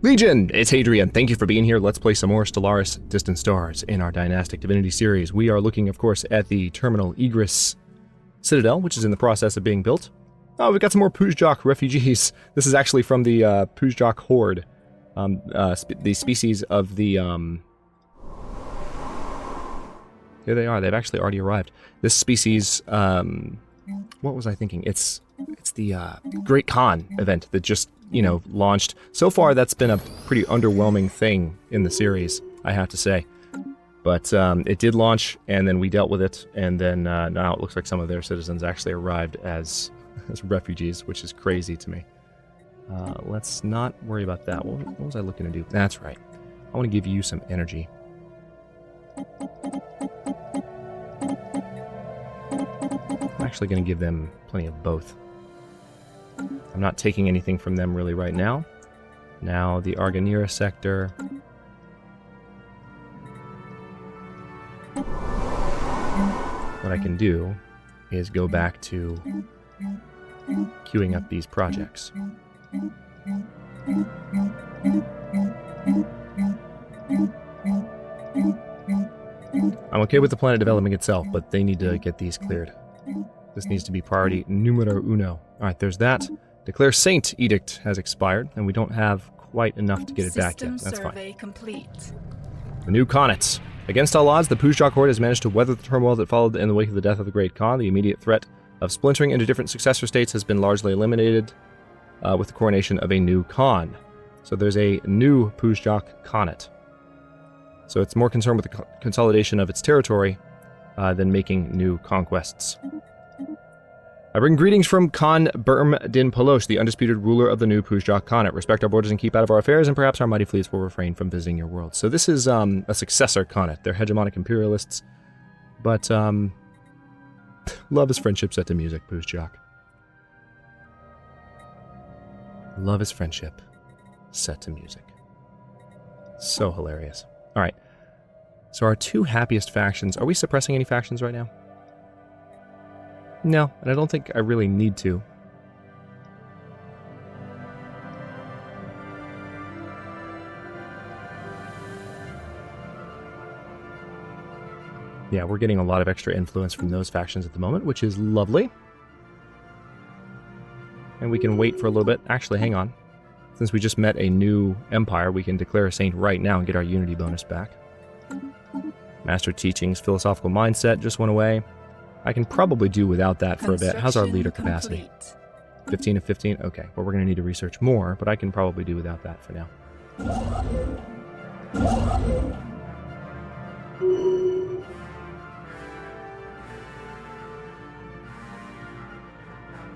Legion, it's Hadrian. Thank you for being here. Let's play some more Stellaris Distant Stars in our Dynastic Divinity series. We are looking, of course, at the Terminal Egress Citadel, which is in the process of being built. Oh, we've got some more Puzjak refugees. This is actually from the Puzjak Horde, the species of the... Here they are. They've actually already arrived. This species, what was I thinking? It's the Great Khan event that just, launched. So far, that's been a pretty underwhelming thing in the series, I have to say. But it did launch, and then we dealt with it, and then now it looks like some of their citizens actually arrived as refugees, which is crazy to me. Let's not worry about that. What was I looking to do? That's right. I want to give you some energy. I'm actually going to give them plenty of both. I'm not taking anything from them really right now. Now the Arganira sector. What I can do is go back to queuing up these projects. I'm okay with the planet developing itself, but they need to get these cleared. This needs to be priority numero uno. Alright, there's that. Declare Saint Edict has expired, and we don't have quite enough to get it back yet. That's fine. Complete. The new Khanates. Against all odds, the Puzjak Horde has managed to weather the turmoil that followed in the wake of the death of the Great Khan. The immediate threat of splintering into different successor states has been largely eliminated with the coronation of a new Khan. So there's a new Puzjak Khanate. So it's more concerned with the consolidation of its territory than making new conquests. I bring greetings from Khan Burm Din Palosh, the undisputed ruler of the new Puzjak Khanate. Respect our borders and keep out of our affairs, and perhaps our mighty fleets will refrain from visiting your world. So this is a successor Khanate. They're hegemonic imperialists, but love is friendship set to music, Puzjak. Love is friendship set to music. So hilarious. All right. So our two happiest factions. Are we suppressing any factions right now? No, and I don't think I really need to. Yeah, we're getting a lot of extra influence from those factions at the moment, which is lovely. And we can wait for a little bit. Actually, hang on. Since we just met a new empire, we can declare a saint right now and get our unity bonus back. Master Teachings, Philosophical Mindset just went away. I can probably do without that for a bit. How's our leader capacity? 15 of 15? Okay, well, we're going to need to research more, but I can probably do without that for now.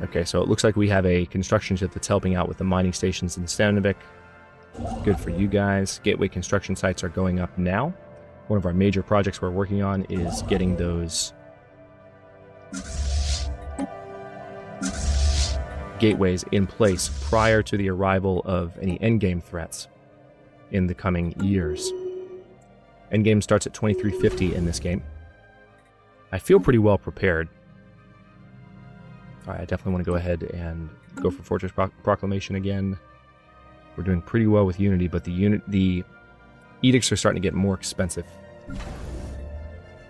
Okay, so it looks like we have a construction ship that's helping out with the mining stations in Stanavik. Good for you guys. Gateway construction sites are going up now. One of our major projects we're working on is getting those gateways in place prior to the arrival of any endgame threats in the coming years. Endgame starts at 2350 in this game. I feel pretty well prepared. Alright, I definitely want to go ahead and go for Fortress Proclamation again. We're doing pretty well with Unity, but the edicts are starting to get more expensive.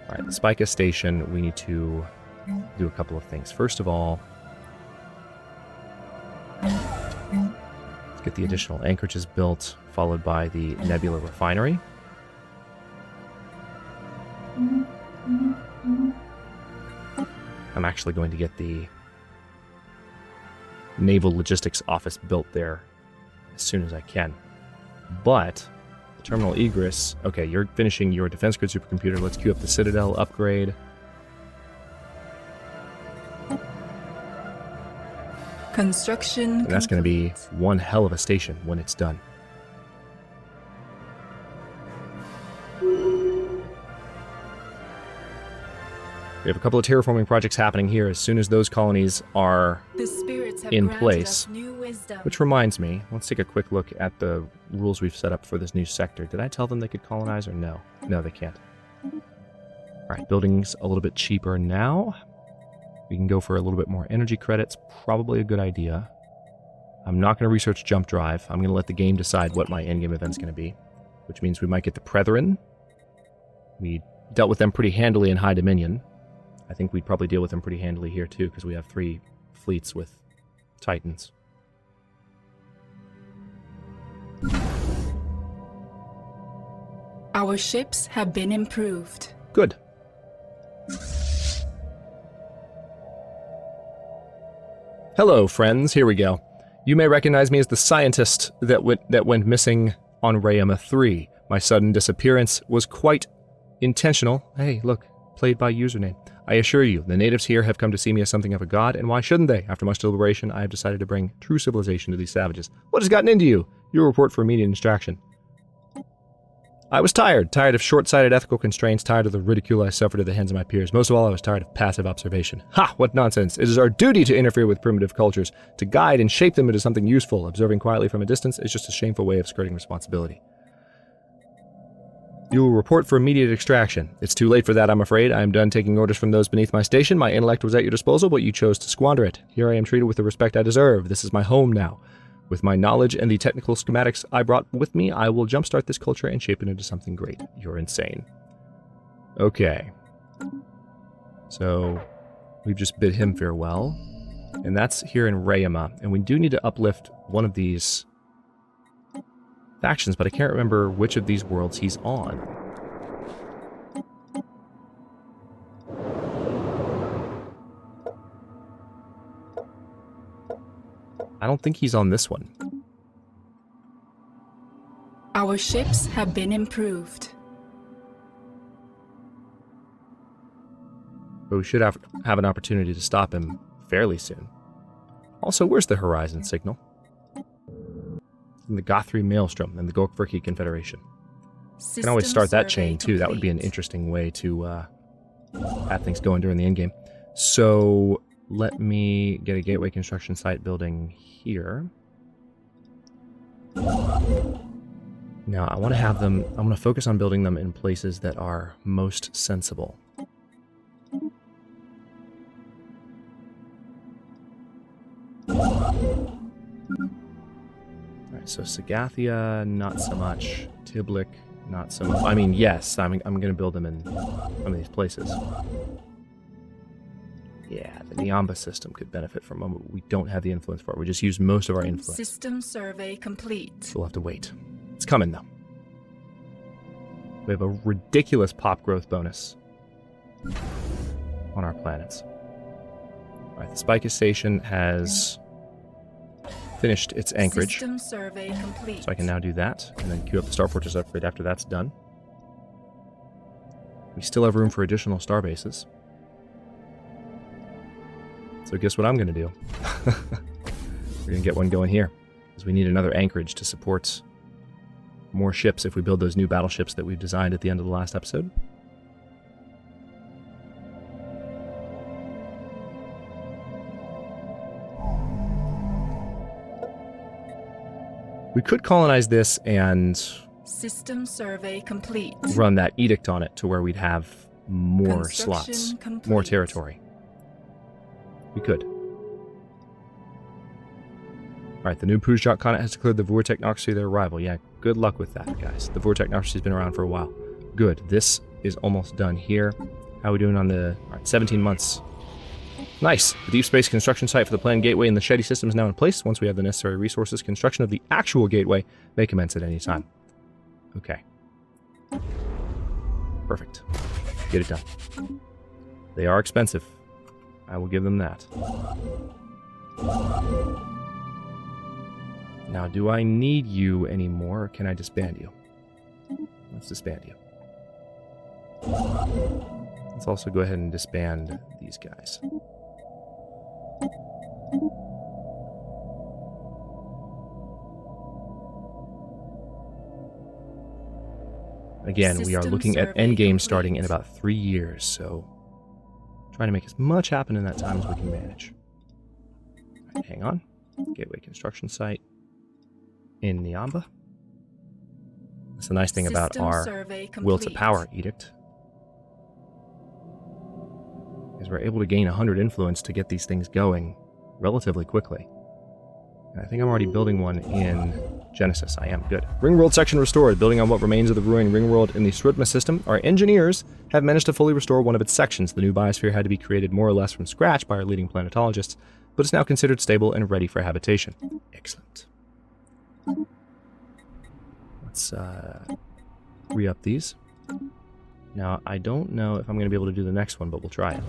Alright, the Spica Station, we need to do a couple of things. First of all, let's get the additional anchorages built, followed by the Nebula Refinery. I'm actually going to get the Naval Logistics Office built there as soon as I can. But the Terminal Egress, okay, you're finishing your defense grid supercomputer. Let's queue up the Citadel upgrade. Construction. And that's going to be one hell of a station when it's done. We have a couple of terraforming projects happening here as soon as those colonies are in place. Which reminds me, let's take a quick look at the rules we've set up for this new sector. Did I tell them they could colonize or no? No, they can't. Alright, buildings a little bit cheaper now. We can go for a little bit more energy credits. Probably a good idea. I'm not going to research jump drive. I'm going to let the game decide what my endgame event's going to be, which means we might get the Brethren. We dealt with them pretty handily in High Dominion. I think we'd probably deal with them pretty handily here too, because we have 3 fleets with Titans. Our ships have been improved. Good. Hello, friends. Here we go. You may recognize me as the scientist that went missing on Rayama 3. My sudden disappearance was quite intentional. Hey, look, played by username. I assure you, the natives here have come to see me as something of a god, and why shouldn't they? After much deliberation, I have decided to bring true civilization to these savages. What has gotten into you? Your report for immediate distraction. I was tired of short-sighted ethical constraints, tired of the ridicule I suffered at the hands of my peers. Most of all, I was tired of passive observation. Ha! What nonsense! It is our duty to interfere with primitive cultures, to guide and shape them into something useful. Observing quietly from a distance is just a shameful way of skirting responsibility. You will report for immediate extraction. It's too late for that, I'm afraid. I am done taking orders from those beneath my station. My intellect was at your disposal, but you chose to squander it. Here I am treated with the respect I deserve. This is my home now. With my knowledge and the technical schematics I brought with me, I will jumpstart this culture and shape it into something great. You're insane. Okay. So, we've just bid him farewell. And that's here in Rayama. And we do need to uplift one of these factions, but I can't remember which of these worlds he's on. I don't think he's on this one. Our ships have been improved. But we should have an opportunity to stop him fairly soon. Also, where's the Horizon signal? In the Gothri Maelstrom and the Gorkverki Confederation. You can always start that chain too. That would be an interesting way to have things going during the endgame. So let me get a gateway construction site building here. Now I want to have them, I want to focus on building them in places that are most sensible. Alright, so Sagathia, not so much. Tiblik, not so much. I mean, yes, I'm going to build them in some of these places. Yeah, the Niamba system could benefit from them. We don't have the influence for it. We just use most of our influence. System survey complete. So we'll have to wait. It's coming, though. We have a ridiculous pop growth bonus on our planets. Alright, the Spica Station has finished its anchorage. System survey complete. So I can now do that, and then queue up the Star Fortress upgrade after that's done. We still have room for additional star bases. So guess what I'm going to do? We're going to get one going here, because we need another anchorage to support more ships if we build those new battleships that we've designed at the end of the last episode. We could colonize this and system survey complete. Run that edict on it to where we'd have more slots, complete. More territory. We could. Alright, the new Pujok Khanate has declared the Vur Technocracy their rival. Yeah, good luck with that, guys. The Vur Technocracy's been around for a while. Good. This is almost done here. How are we doing on the... Alright, 17 months. Nice. The deep space construction site for the planned gateway in the Shetty system is now in place. Once we have the necessary resources, construction of the actual gateway may commence at any time. Okay. Perfect. Get it done. They are expensive. I will give them that. Now, do I need you anymore, or can I disband you? Let's disband you. Let's also go ahead and disband these guys. Again, we are looking at endgame starting in about 3 years, so trying to make as much happen in that time as we can manage. Right, hang on. Gateway construction site in Niamba. That's the nice thing about our Will to Power edict. Is we're able to gain 100 influence to get these things going relatively quickly. I think I'm already building one in Genesis. I am. Good. Ringworld section restored. Building on what remains of the ruined Ringworld in the Srutma system, our engineers have managed to fully restore one of its sections. The new biosphere had to be created more or less from scratch by our leading planetologists, but it's now considered stable and ready for habitation. Excellent. Let's re-up these. Now, I don't know if I'm going to be able to do the next one, but we'll try it.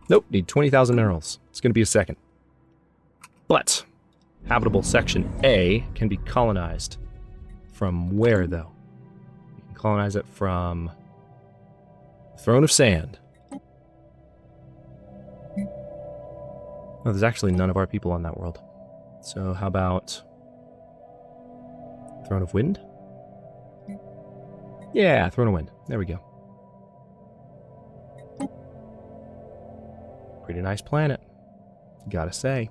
Nope, need 20,000 minerals. It's going to be a second. But habitable section A can be colonized. From where, though? You can colonize it from Throne of Sand. Oh, there's actually none of our people on that world. So how about Throne of Wind? Yeah, Throne of Wind. There we go. Pretty nice planet, gotta say.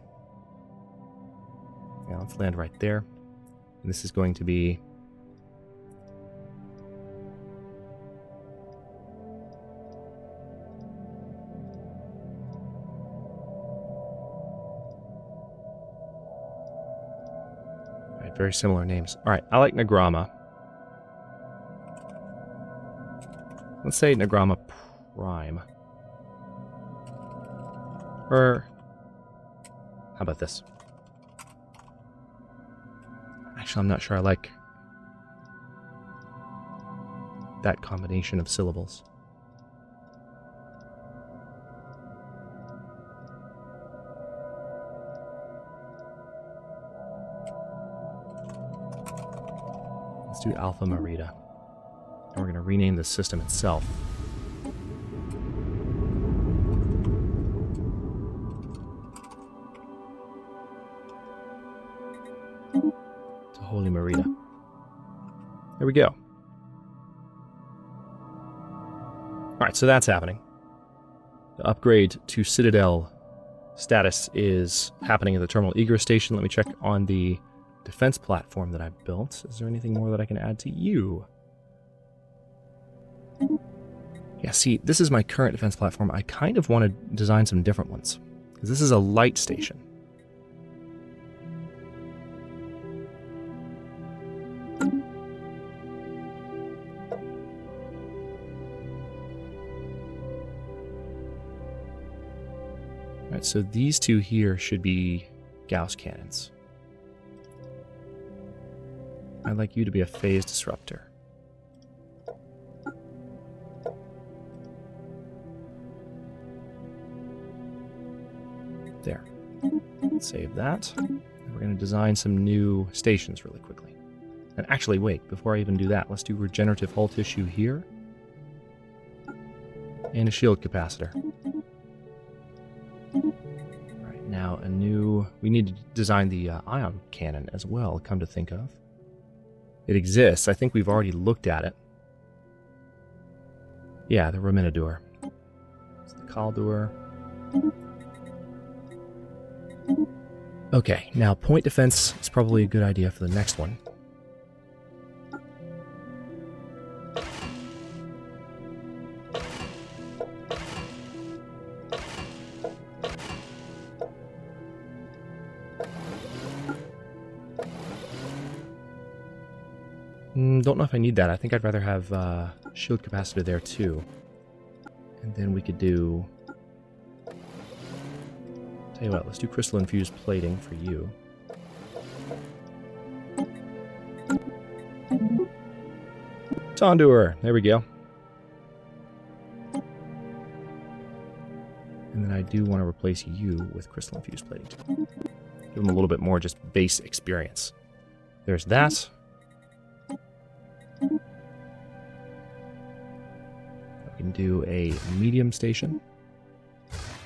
Yeah, let's land right there. And this is going to be... Alright, very similar names. Alright, I like Nagrama. Let's say Nagrama Prime. Or... how about this? Actually, I'm not sure I like that combination of syllables. Let's do Alpha Merida. And we're going to rename the system itself. To Holy Merida. There we go. Alright, so that's happening. The upgrade to Citadel status is happening at the Terminal Egress Station. Let me check on the defense platform that I built. Is there anything more that I can add to you? Yeah, see, this is my current defense platform. I kind of want to design some different ones, because this is a light station. Alright, so these two here should be Gauss cannons. I'd like you to be a phase disruptor. There. Save that. And we're going to design some new stations really quickly. And actually, wait, before I even do that, let's do regenerative hull tissue here. And a shield capacitor. Alright, now a new... we need to design the ion cannon as well, come to think of. It exists. I think we've already looked at it. Yeah, the Reminidur. It's the Kaldur. Okay, now point defense is probably a good idea for the next one. Don't know if I need that. I think I'd rather have shield capacitor there too. And then we could do... tell you what, let's do crystal infused plating for you. Tondur, there we go. And then I do want to replace you with crystal infused plating too. Give them a little bit more just base experience. There's that. We can do a medium station.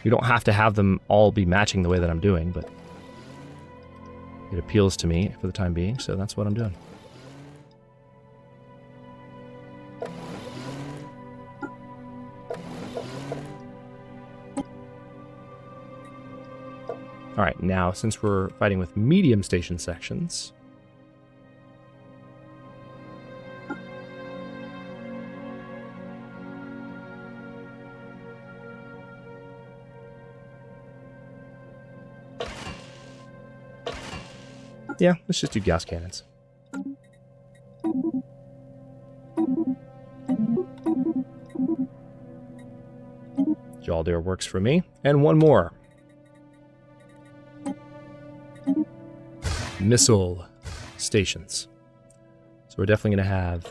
You don't have to have them all be matching the way that I'm doing, but it appeals to me for the time being, so that's what I'm doing. Alright, now since we're fighting with medium station sections... Yeah, let's just do gas cannons. Jaldir works for me. And one more. Missile stations. So we're definitely going to have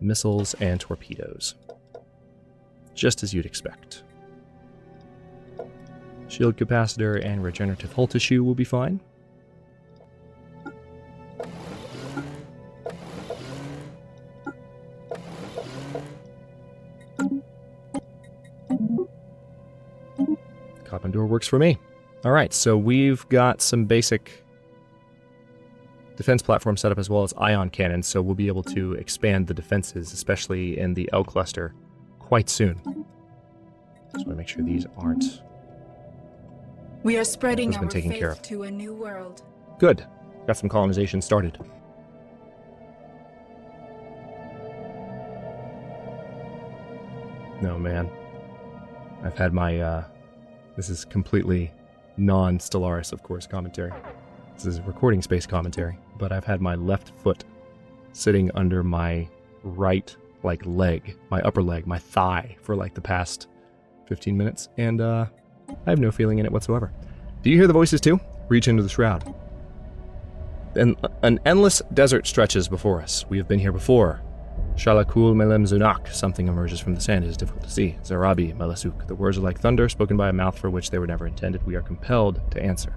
missiles and torpedoes. Just as you'd expect. Shield capacitor and regenerative hull tissue will be fine. Copendor works for me. Alright, so we've got some basic defense platform set up as well as ion cannons, so we'll be able to expand the defenses, especially in the L cluster, quite soon. Just want to make sure these aren't... We are spreading been our taken care faith of. to a new world. Good. Got some colonization started. No, man. I've had my, this is completely non-Stellaris, of course, commentary. This is recording space commentary, but I've had my left foot sitting under my right, leg, my upper leg, my thigh, for, the past 15 minutes, and, I have no feeling in it whatsoever. Do you hear the voices, too? Reach into the shroud. An endless desert stretches before us. We have been here before. Shalakul Melem Zunak. Something emerges from the sand. It is difficult to see. Zarabi Melasuk. The words are like thunder, spoken by a mouth for which they were never intended. We are compelled to answer.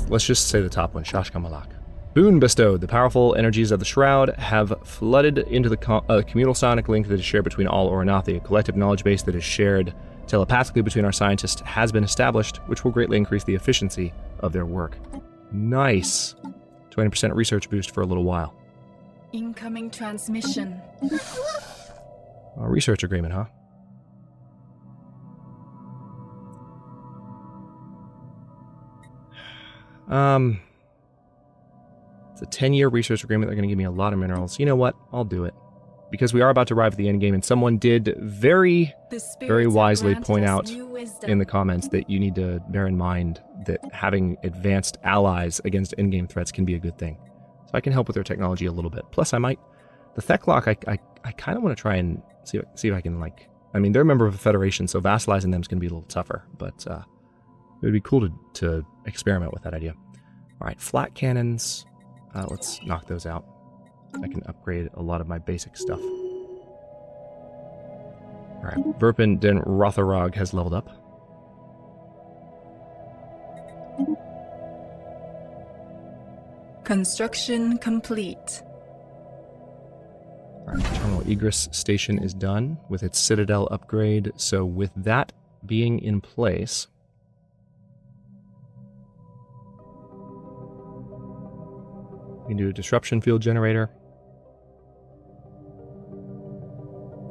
Let's just say the top one. Shashka Malak. Boon bestowed. The powerful energies of the Shroud have flooded into the communal sonic link that is shared between all Oranathi. A collective knowledge base that is shared telepathically between our scientists has been established, which will greatly increase the efficiency of their work. Nice. 20% research boost for a little while. Incoming transmission. A research agreement, huh? It's a 10-year research agreement. They're going to give me a lot of minerals. You know what? I'll do it. Because we are about to arrive at the endgame, and someone did very wisely point out in the comments that you need to bear in mind that having advanced allies against endgame threats can be a good thing. So I can help with their technology a little bit. Plus, I might... The Theklock, I kind of want to try and see if I can, I mean, they're a member of the Federation, so vassalizing them is going to be a little tougher. But it would be cool to experiment with that idea. All right, flat cannons. Let's knock those out. I can upgrade a lot of my basic stuff. Alright, Verpin Den Rotherog has leveled up. Construction complete. Alright, terminal egress station is done with its Citadel upgrade. So with that being in place... we can do a disruption field generator.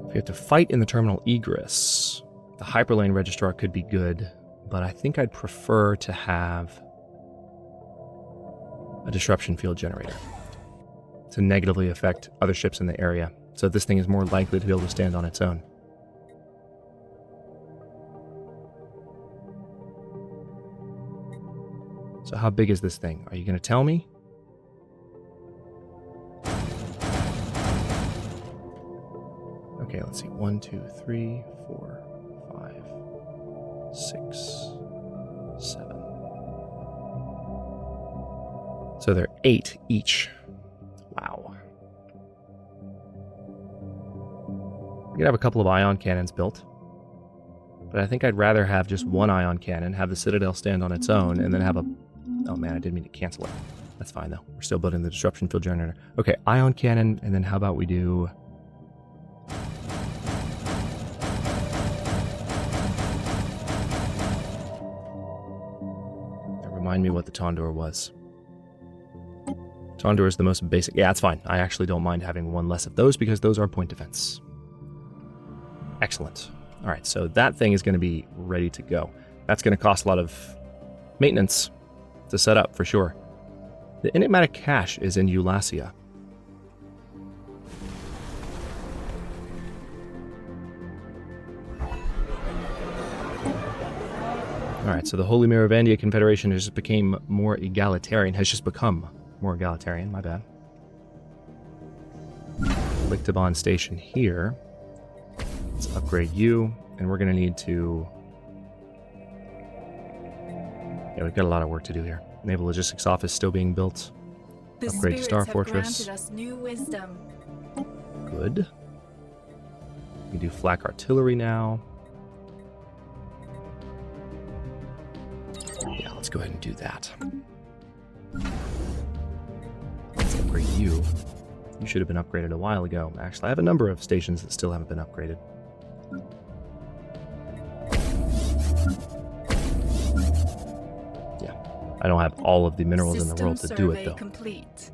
If we have to fight in the terminal egress, the hyperlane registrar could be good, but I think I'd prefer to have a disruption field generator to negatively affect other ships in the area, so this thing is more likely to be able to stand on its own. So how big is this thing? Are you going to tell me? Okay, let's see. 1, 2, 3, 4, 5, 6, 7. So they're 8 each. Wow. We could have a couple of ion cannons built. But I think I'd rather have just one ion cannon, have the Citadel stand on its own, and then have a... Oh man, I didn't mean to cancel it. That's fine though. We're still building the disruption field generator. Okay, ion cannon, and then how about we do... Remind me what the Tondor was. Tondor is the most basic. Yeah, that's fine. I actually don't mind having one less of those because those are point defense. Excellent. All right, so that thing is going to be ready to go. That's going to cost a lot of maintenance to set up for sure. The enigmatic cache is in Eulasia. Alright, so the Holy Miravandia Confederation has just become more egalitarian, my bad. Lictabon Station here. Let's upgrade you, and we're going to need to... Yeah, we've got a lot of work to do here. Naval Logistics Office still being built. The Upgrade to Star spirits have Fortress. granted us new wisdom. Good. We can do flak artillery now. Yeah, let's go ahead and do that. Let's upgrade you. You should have been upgraded a while ago. Actually, I have a number of stations that still haven't been upgraded. Yeah, I don't have all of the minerals in the world to do it, though. Complete.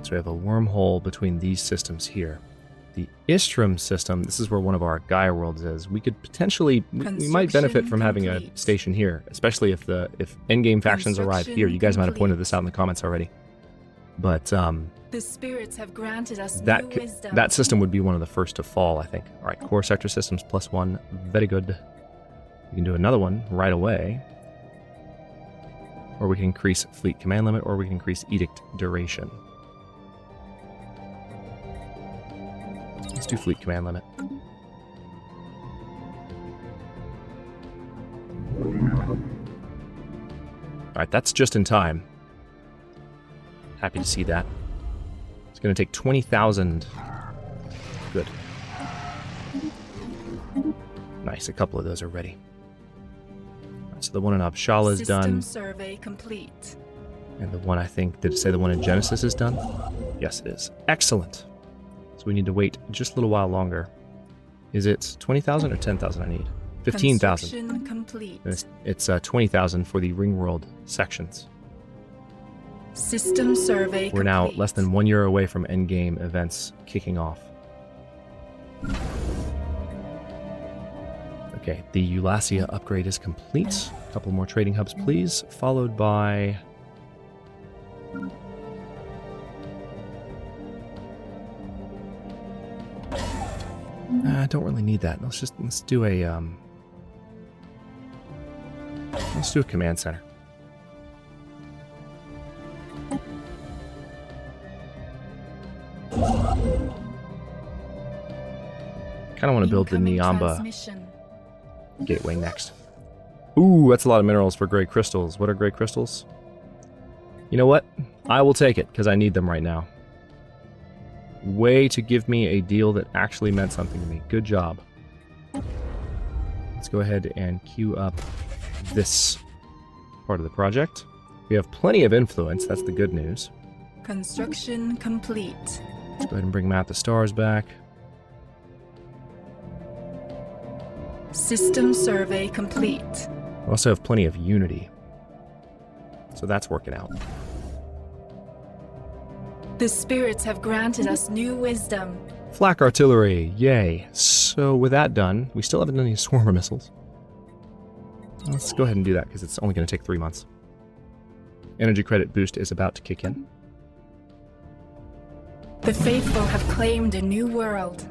So we have a wormhole between these systems here. The Istrum system, this is where one of our Gaia worlds is. We could potentially, we might benefit from having a station here, especially if endgame factions arrive here. You guys might have pointed this out in the comments already. But the spirits have granted us new wisdom. That system would be one of the first to fall, I think. All right, core sector systems +1, very good. We can do another one right away. Or we can increase fleet command limit, or we can increase edict duration. Let's do fleet command limit. Alright, that's just in time. Happy to see that. It's going to take 20,000. Good. Nice, a couple of those are ready. Right, so the one in Abshala is done. System survey complete. And the one, I think, did it say the one in Genesis is done? Yes, it is. Excellent. So we need to wait just a little while longer. Is it 20,000 or 10,000 I need? 15,000. Construction complete. It's 20,000 for the Ringworld sections. System survey We're now complete. less than 1 year away from endgame events kicking off. Okay, the Eulasia upgrade is complete. A couple more trading hubs, please. Followed by... I don't really need that. Let's do a command center. Kind of want to build the Incoming Niamba transmission. gateway next. Ooh, that's a lot of minerals for gray crystals. What are gray crystals? You know what? I will take it because I need them right now. Way to give me a deal that actually meant something to me. Good job. Let's go ahead and queue up this part of the project. We have plenty of influence. That's the good news. Construction complete. Let's go ahead and bring Map the Stars back. System survey complete. We also have plenty of unity. So that's working out. The spirits have granted us new wisdom. Flak artillery, yay. So with that done, we still haven't done any swarmer missiles. Let's go ahead and do that because it's only going to take 3 months. Energy credit boost is about to kick in. The faithful have claimed a new world.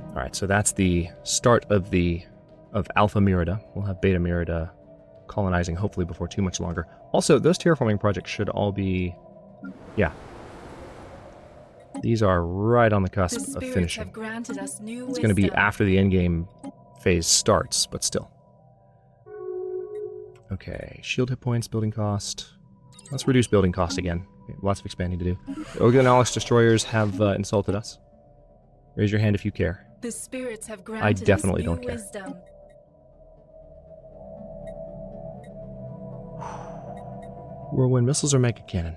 Alright, so that's the start of Alpha Myrida. We'll have Beta Myrida colonizing hopefully before too much longer. Also, those terraforming projects should all be... Yeah. These are right on the cusp of finishing. Have granted us new It's going to be wisdom. after the endgame phase starts, but still. Okay, shield hit points, building cost. Let's reduce building cost again. Lots of expanding to do. The Organolis destroyers have insulted us. Raise your hand if you care. The spirits have granted definitely us new don't care. wisdom. Whirlwind missiles or mega cannon?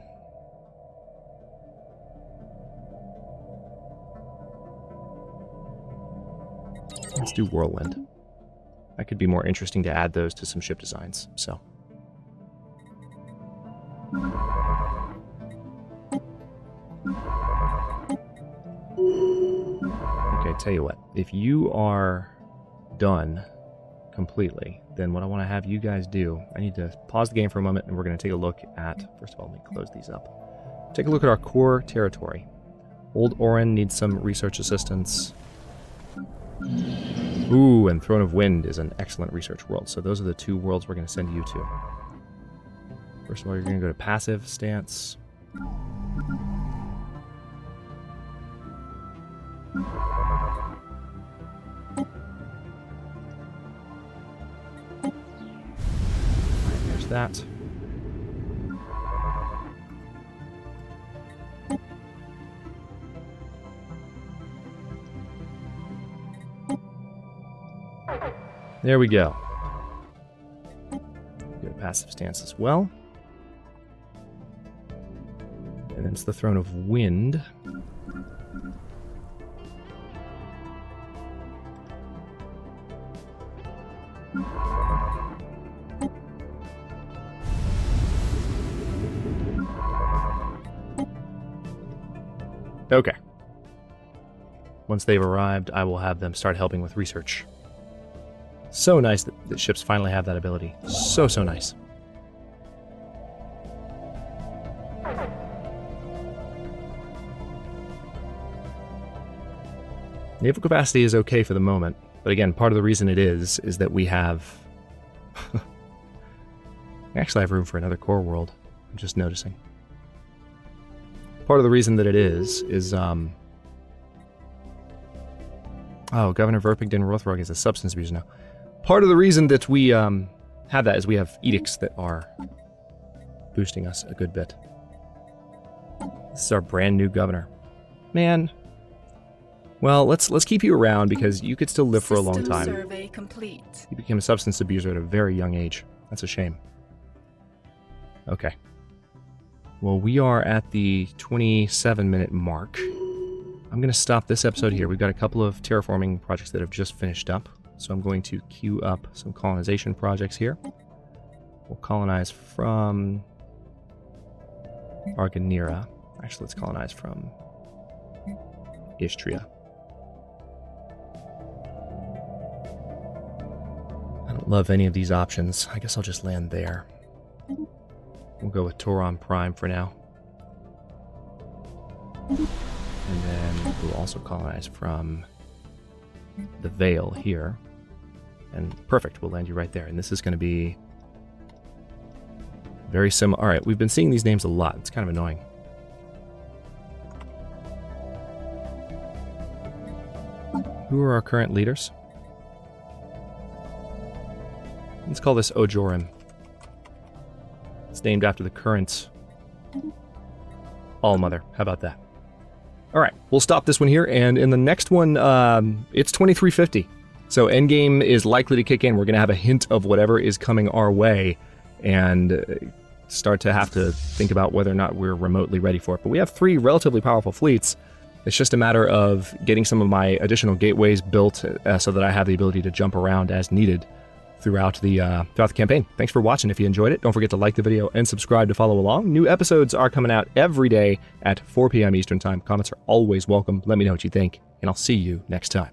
Let's do whirlwind. That could be more interesting to add those to some ship designs, so. Okay, tell you what. If you are done completely, then what I want to have you guys do, I need to pause the game for a moment, and we're going to take a look at, first of all, let me close these up. Take a look at our core territory. Old Orin needs some research assistance. Ooh, and Throne of Wind is an excellent research world, so those are the 2 worlds we're going to send you to. First of all, you're going to go to passive stance. There's that. There we go. Go to passive stance as well. And then it's the Throne of Wind. Okay. Once they've arrived, I will have them start helping with research. So nice that ships finally have that ability. So nice. Naval capacity is okay for the moment, but again, part of the reason it is that we have... Actually, I have room for another core world. I'm just noticing. Part of the reason that it is oh, Governor Verpigden Rothrock is a substance abuser now. Part of the reason that we have that is we have edicts that are boosting us a good bit. This is our brand new governor. Man. Well, let's keep you around because you could still live for a long time. Survey complete. You became a substance abuser at a very young age. That's a shame. Okay. Well, we are at the 27-minute mark. I'm going to stop this episode here. We've got a couple of terraforming projects that have just finished up. So I'm going to queue up some colonization projects here. We'll colonize from Arganira. Actually, let's colonize from Istria. I don't love any of these options. I guess I'll just land there. We'll go with Toron Prime for now. And then we'll also colonize from the Vale here. And perfect, we'll land you right there. And this is going to be very similar. Alright, we've been seeing these names a lot. It's kind of annoying. Who are our current leaders? Let's call this Ojorim. It's named after the current Allmother. How about that? Alright, we'll stop this one here, and in the next one, it's 2350. So endgame is likely to kick in. We're going to have a hint of whatever is coming our way, and start to have to think about whether or not we're remotely ready for it. But we have 3 relatively powerful fleets. It's just a matter of getting some of my additional gateways built so that I have the ability to jump around as needed throughout the campaign. Thanks for watching. If you enjoyed it, don't forget to like the video and subscribe to follow along. New episodes are coming out every day at 4 p.m. Eastern Time. Comments are always welcome. Let me know what you think, and I'll see you next time.